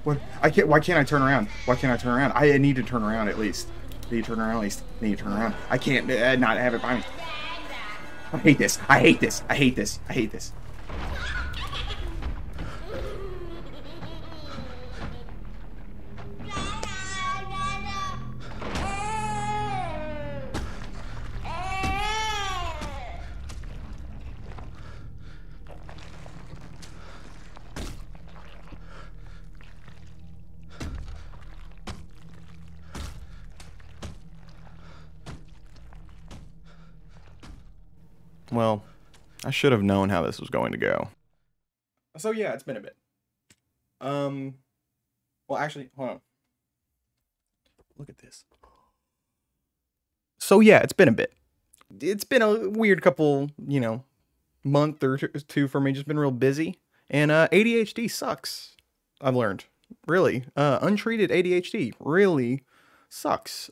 What? I can't. Why can't I turn around? Why can't I turn around? I need to turn around at least. Need to turn around at least. Need to turn around. I can't not have it by me. I hate this. I hate this. I hate this. I hate this. Well, I should have known how this was going to go. So yeah, it's been a bit. Well, actually, hold on. Look at this. So yeah, it's been a bit. It's been a weird couple, you know, month or two for me. Just been real busy. And ADHD sucks. I've learned. Really. Untreated ADHD really sucks.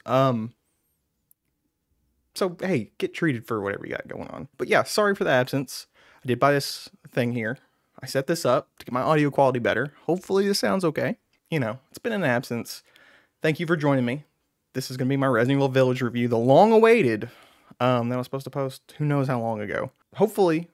So, hey, get treated for whatever you got going on. But yeah, sorry for the absence. I did buy this thing here. I set this up to get my audio quality better. Hopefully this sounds okay. You know, it's been an absence. Thank you for joining me. This is going to be my Resident Evil Village review, the long-awaited, that I was supposed to post who knows how long ago. Hopefully,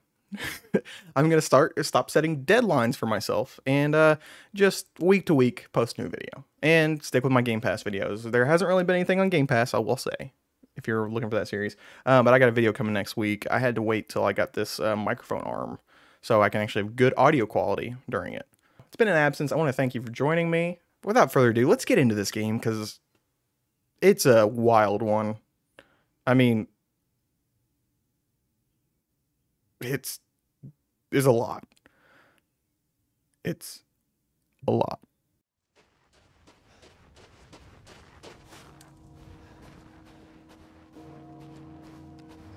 I'm going to stop setting deadlines for myself and just week to week post new video. And stick with my Game Pass videos. There hasn't really been anything on Game Pass, I will say, if you're looking for that series. But I got a video coming next week. I had to wait till I got this microphone arm so I can actually have good audio quality during it. It's been an absence. I want to thank you for joining me. Without further ado, let's get into this game because it's a wild one. I mean, it's a lot. It's a lot.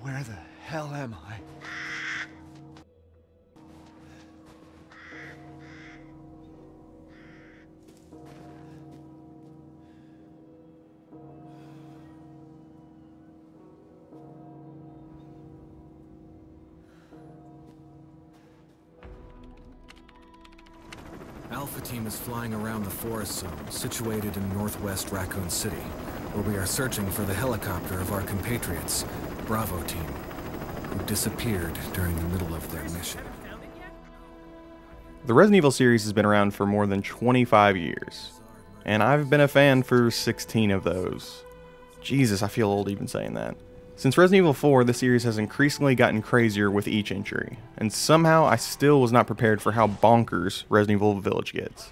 Where the hell am I? Alpha Team is flying around the forest zone, situated in northwest Raccoon City, where we are searching for the helicopter of our compatriots, Bravo Team, who disappeared during the middle of their mission. The Resident Evil series has been around for more than 25 years, and I've been a fan for 16 of those. Jesus, I feel old even saying that. Since Resident Evil 4, the series has increasingly gotten crazier with each entry, and somehow I still was not prepared for how bonkers Resident Evil Village gets.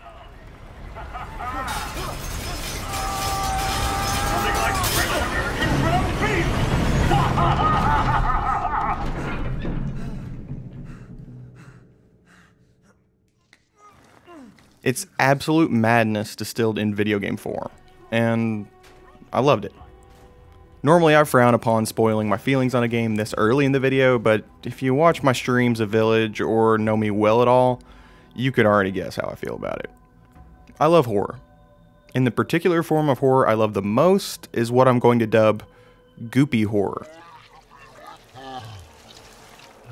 It's absolute madness distilled in video game form, and I loved it. Normally I frown upon spoiling my feelings on a game this early in the video, but if you watch my streams of Village or know me well at all, you could already guess how I feel about it. I love horror. And the particular form of horror I love the most is what I'm going to dub goopy horror.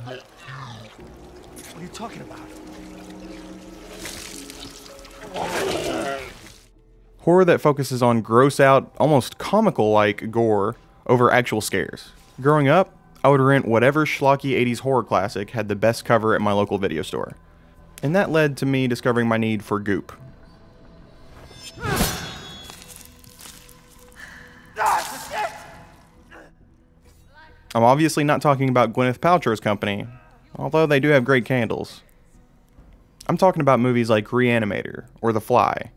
What are you talking about? Horror that focuses on gross out, almost comical-like gore over actual scares. Growing up, I would rent whatever schlocky 80s horror classic had the best cover at my local video store. And that led to me discovering my need for goop. I'm obviously not talking about Gwyneth Paltrow's company, although they do have great candles. I'm talking about movies like Reanimator or The Fly.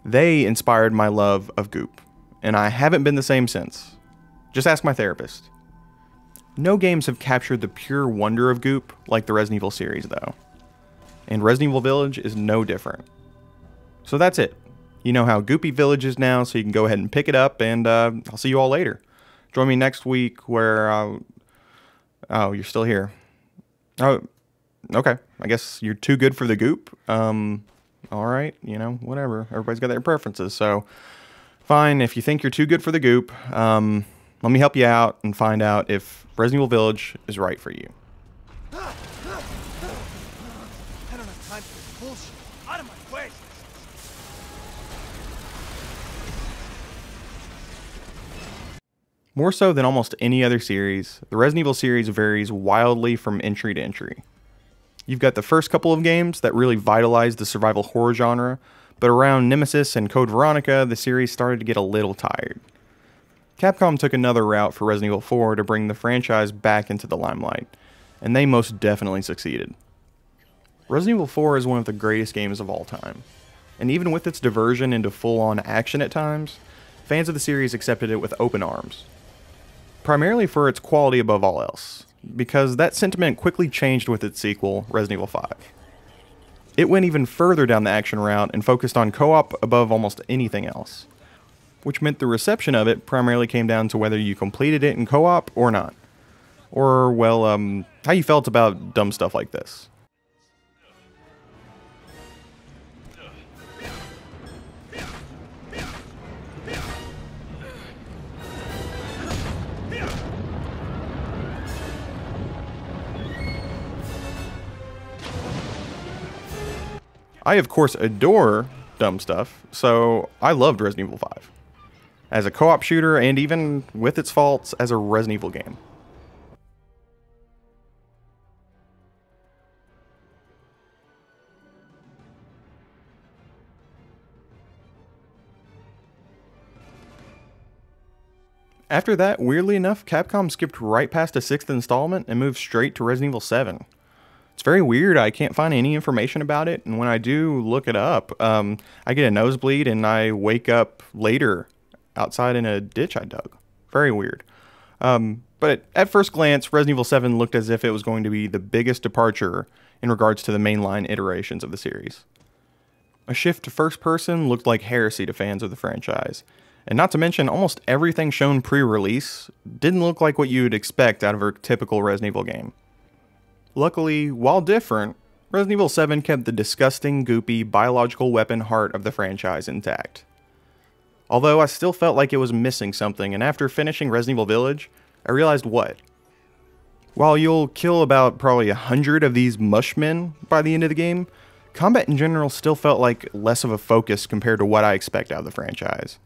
They inspired my love of goop, and I haven't been the same since. Just ask my therapist. No games have captured the pure wonder of goop like the Resident Evil series, though. And Resident Evil Village is no different. So that's it. You know how goopy Village is now, so you can go ahead and pick it up, and I'll see you all later. Join me next week where oh, you're still here. Oh, okay. I guess you're too good for the goop. Alright, you know, whatever. Everybody's got their preferences, so fine. If you think you're too good for the goop, let me help you out and find out if Resident Evil Village is right for you. Wait! More so than almost any other series, the Resident Evil series varies wildly from entry to entry. You've got the first couple of games that really vitalized the survival horror genre, but around Nemesis and Code Veronica, the series started to get a little tired. Capcom took another route for Resident Evil 4 to bring the franchise back into the limelight, and they most definitely succeeded. Resident Evil 4 is one of the greatest games of all time, and even with its diversion into full-on action at times, fans of the series accepted it with open arms. Primarily for its quality above all else, because that sentiment quickly changed with its sequel, Resident Evil 5. It went even further down the action route and focused on co-op above almost anything else, which meant the reception of it primarily came down to whether you completed it in co-op or not. Or, well, how you felt about dumb stuff like this. I, of course, adore dumb stuff, so I loved Resident Evil 5. As a co-op shooter, and even with its faults, as a Resident Evil game. After that, weirdly enough, Capcom skipped right past a 6th installment and moved straight to Resident Evil 7. It's very weird. I can't find any information about it, and when I do look it up, I get a nosebleed and I wake up later outside in a ditch I dug. Very weird. But at first glance, Resident Evil 7 looked as if it was going to be the biggest departure in regards to the mainline iterations of the series. A shift to first person looked like heresy to fans of the franchise, and not to mention almost everything shown pre-release didn't look like what you'd expect out of a typical Resident Evil game. Luckily, while different, Resident Evil 7 kept the disgusting, goopy, biological weapon heart of the franchise intact. Although I still felt like it was missing something, and after finishing Resident Evil Village, I realized what. While you'll kill about probably 100 of these mushmen by the end of the game, combat in general still felt like less of a focus compared to what I expect out of the franchise.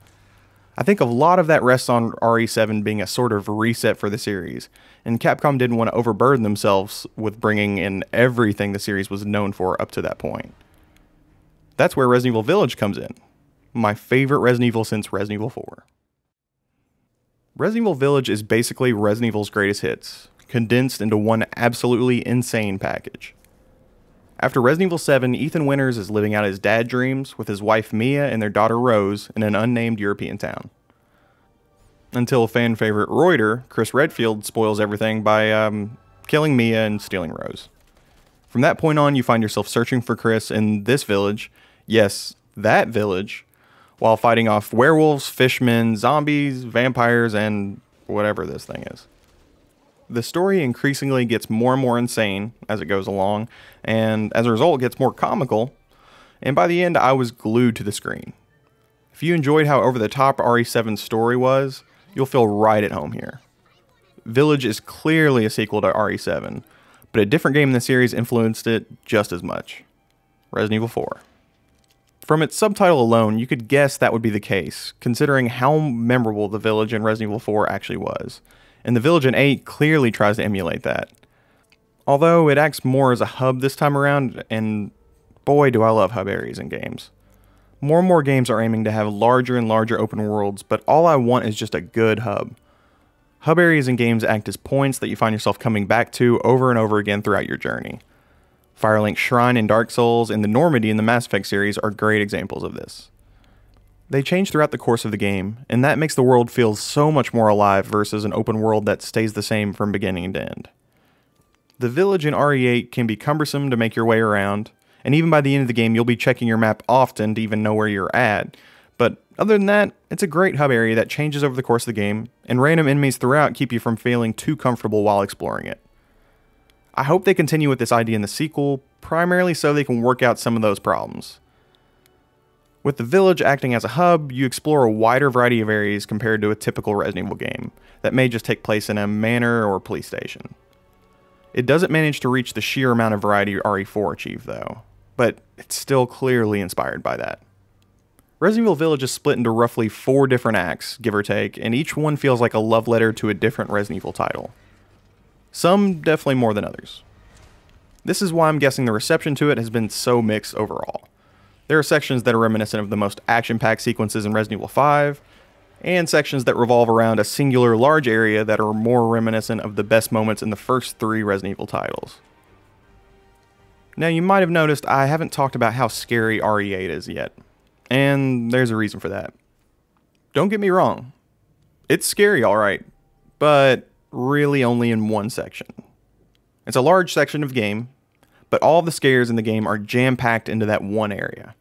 I think a lot of that rests on RE7 being a sort of reset for the series, and Capcom didn't want to overburden themselves with bringing in everything the series was known for up to that point. That's where Resident Evil Village comes in. My favorite Resident Evil since Resident Evil 4. Resident Evil Village is basically Resident Evil's greatest hits, condensed into one absolutely insane package. After Resident Evil 7, Ethan Winters is living out his dad dreams with his wife Mia and their daughter Rose in an unnamed European town. Until fan favorite Reuter, Chris Redfield, spoils everything by killing Mia and stealing Rose. From that point on, you find yourself searching for Chris in this village, yes, that village, while fighting off werewolves, fishmen, zombies, vampires, and whatever this thing is. The story increasingly gets more and more insane as it goes along, and as a result gets more comical, and by the end I was glued to the screen. If you enjoyed how over-the-top RE7's story was, you'll feel right at home here. Village is clearly a sequel to RE7, but a different game in the series influenced it just as much. Resident Evil 4. From its subtitle alone, you could guess that would be the case, considering how memorable the Village in Resident Evil 4 actually was. And the Village in 8 clearly tries to emulate that. Although it acts more as a hub this time around, and boy do I love hub areas in games. More and more games are aiming to have larger and larger open worlds, but all I want is just a good hub. Hub areas in games act as points that you find yourself coming back to over and over again throughout your journey. Firelink Shrine in Dark Souls and the Normandy in the Mass Effect series are great examples of this. They change throughout the course of the game, and that makes the world feel so much more alive versus an open world that stays the same from beginning to end. The village in RE8 can be cumbersome to make your way around, and even by the end of the game you'll be checking your map often to even know where you're at, but other than that, it's a great hub area that changes over the course of the game, and random enemies throughout keep you from feeling too comfortable while exploring it. I hope they continue with this idea in the sequel, primarily so they can work out some of those problems. With the village acting as a hub, you explore a wider variety of areas compared to a typical Resident Evil game that may just take place in a manor or police station. It doesn't manage to reach the sheer amount of variety RE4 achieved though, but it's still clearly inspired by that. Resident Evil Village is split into roughly 4 different acts, give or take, and each one feels like a love letter to a different Resident Evil title. Some definitely more than others. This is why I'm guessing the reception to it has been so mixed overall. There are sections that are reminiscent of the most action-packed sequences in Resident Evil 5, and sections that revolve around a singular large area that are more reminiscent of the best moments in the first 3 Resident Evil titles. Now, you might have noticed I haven't talked about how scary RE8 is yet, and there's a reason for that. Don't get me wrong, it's scary alright, but really only in one section. It's a large section of game, but all of the scares in the game are jam-packed into that one area.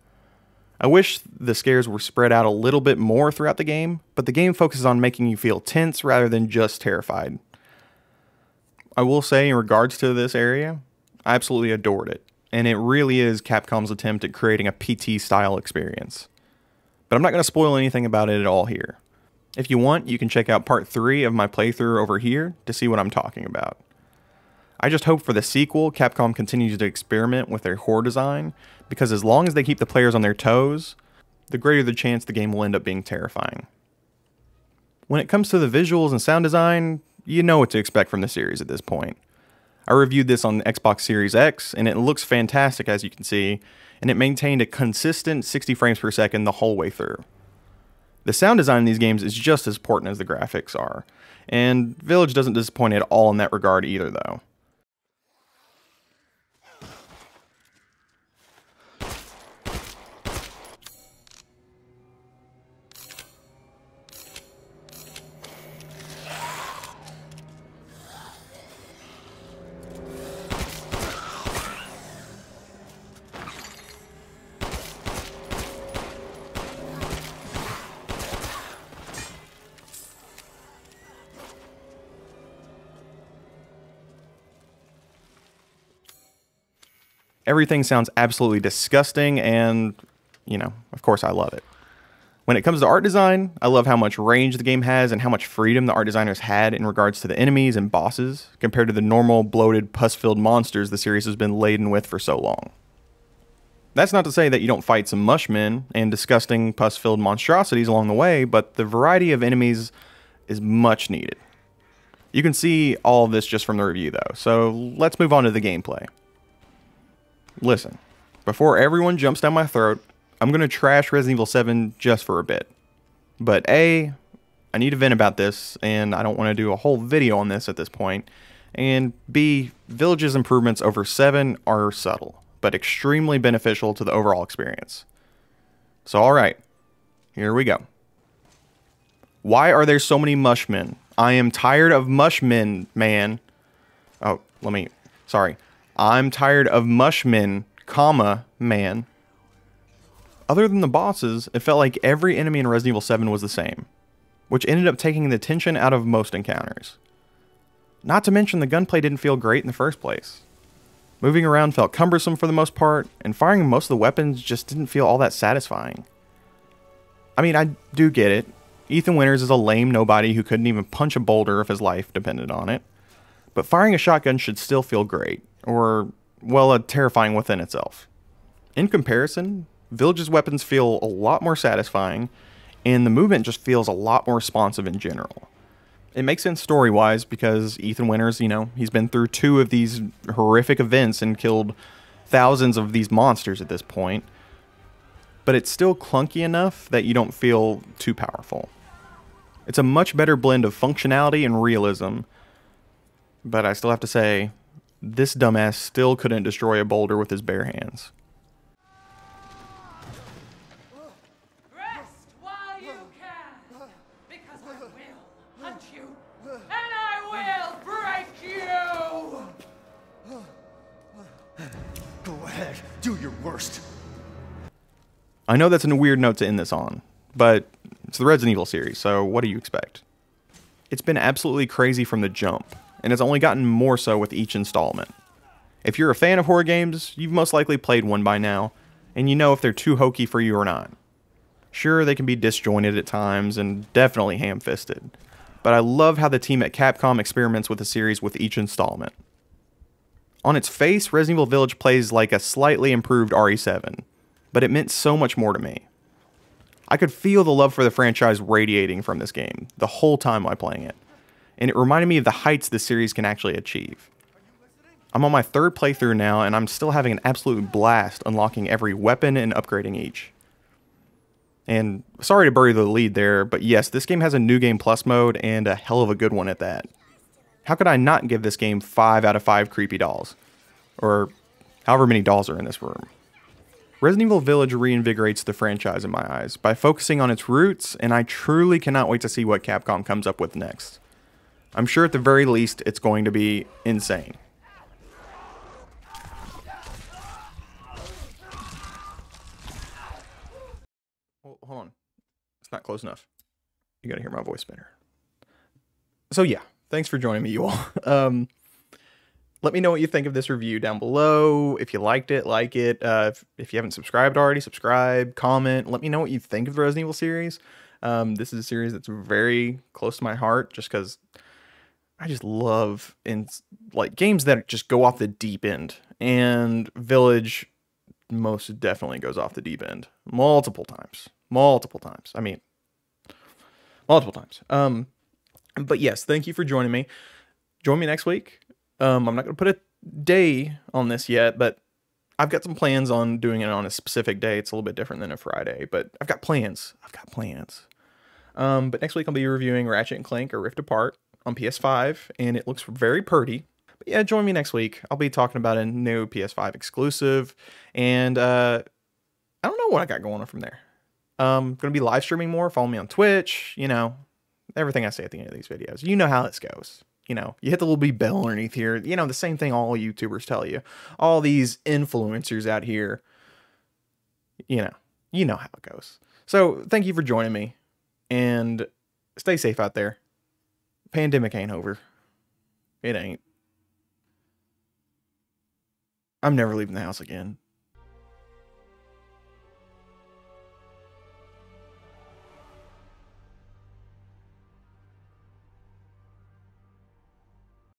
I wish the scares were spread out a little bit more throughout the game, but the game focuses on making you feel tense rather than just terrified. I will say, in regards to this area, I absolutely adored it, and it really is Capcom's attempt at creating a PT-style experience. But I'm not going to spoil anything about it at all here. If you want, you can check out part 3 of my playthrough over here to see what I'm talking about. I just hope for the sequel, Capcom continues to experiment with their horror design, because as long as they keep the players on their toes, the greater the chance the game will end up being terrifying. When it comes to the visuals and sound design, you know what to expect from the series at this point. I reviewed this on the Xbox Series X, and it looks fantastic as you can see, and it maintained a consistent 60 frames per second the whole way through. The sound design in these games is just as important as the graphics are, and Village doesn't disappoint at all in that regard either though. Everything sounds absolutely disgusting, and, you know, of course I love it. When it comes to art design, I love how much range the game has and how much freedom the art designers had in regards to the enemies and bosses, compared to the normal, bloated, pus-filled monsters the series has been laden with for so long. That's not to say that you don't fight some mushmen and disgusting, pus-filled monstrosities along the way, but the variety of enemies is much needed. You can see all of this just from the review though, so let's move on to the gameplay. Listen, before everyone jumps down my throat, I'm going to trash Resident Evil 7 just for a bit. But A, I need to vent about this, and I don't want to do a whole video on this at this point. And B, Village's improvements over 7 are subtle, but extremely beneficial to the overall experience. So alright, here we go. Why are there so many mushmen? I am tired of mushmen, man. Oh, sorry. I'm tired of mushmen, comma, man. Other than the bosses, it felt like every enemy in Resident Evil 7 was the same, which ended up taking the tension out of most encounters. Not to mention the gunplay didn't feel great in the first place. Moving around felt cumbersome for the most part, and firing most of the weapons just didn't feel all that satisfying. I mean, I do get it. Ethan Winters is a lame nobody who couldn't even punch a boulder if his life depended on it. But firing a shotgun should still feel great, or, well, terrifying within itself. In comparison, Village's weapons feel a lot more satisfying, and the movement just feels a lot more responsive in general. It makes sense story-wise because Ethan Winters, he's been through 2 of these horrific events and killed thousands of these monsters at this point, but it's still clunky enough that you don't feel too powerful. It's a much better blend of functionality and realism, but I still have to say, this dumbass still couldn't destroy a boulder with his bare hands. Rest while you can, because I will hunt you, and I will break you! Go ahead, do your worst. I know that's a weird note to end this on, but it's the Resident Evil series, so what do you expect? It's been absolutely crazy from the jump, and it's only gotten more so with each installment. If you're a fan of horror games, you've most likely played one by now, and you know if they're too hokey for you or not. Sure, they can be disjointed at times, and definitely ham-fisted, but I love how the team at Capcom experiments with the series with each installment. On its face, Resident Evil Village plays like a slightly improved RE7, but it meant so much more to me. I could feel the love for the franchise radiating from this game the whole time while playing it, and it reminded me of the heights the series can actually achieve. I'm on my 3rd playthrough now, and I'm still having an absolute blast unlocking every weapon and upgrading each. And sorry to bury the lead there, but yes, this game has a New Game Plus mode, and a hell of a good one at that. How could I not give this game 5 out of 5 creepy dolls? Or however many dolls are in this room. Resident Evil Village reinvigorates the franchise in my eyes by focusing on its roots, and I truly cannot wait to see what Capcom comes up with next. I'm sure at the very least it's going to be insane. Well, hold on. It's not close enough. You gotta hear my voice better. So yeah, thanks for joining me, you all. Let me know what you think of this review down below. If you liked it, like it. If you haven't subscribed already, subscribe, comment. Let me know what you think of the Resident Evil series. This is a series that's very close to my heart just because I just love like games that just go off the deep end. And Village most definitely goes off the deep end. Multiple times. I mean, multiple times. But yes, thank you for joining me. Join me next week. I'm not going to put a day on this yet, but I've got some plans on doing it on a specific day. It's a little bit different than a Friday, but I've got plans. But next week I'll be reviewing Ratchet & Clank or Rift Apart on PS5, and it looks very pretty. But yeah, join me next week. I'll be talking about a new PS5 exclusive, and I don't know what I got going on from there. I'm going to be live streaming more. Follow me on Twitch, you know, everything I say at the end of these videos. You know how this goes. You know, you hit the little B bell underneath here. You know, the same thing all YouTubers tell you. All these influencers out here, you know how it goes. So thank you for joining me, and stay safe out there. Pandemic ain't over. It ain't. I'm never leaving the house again.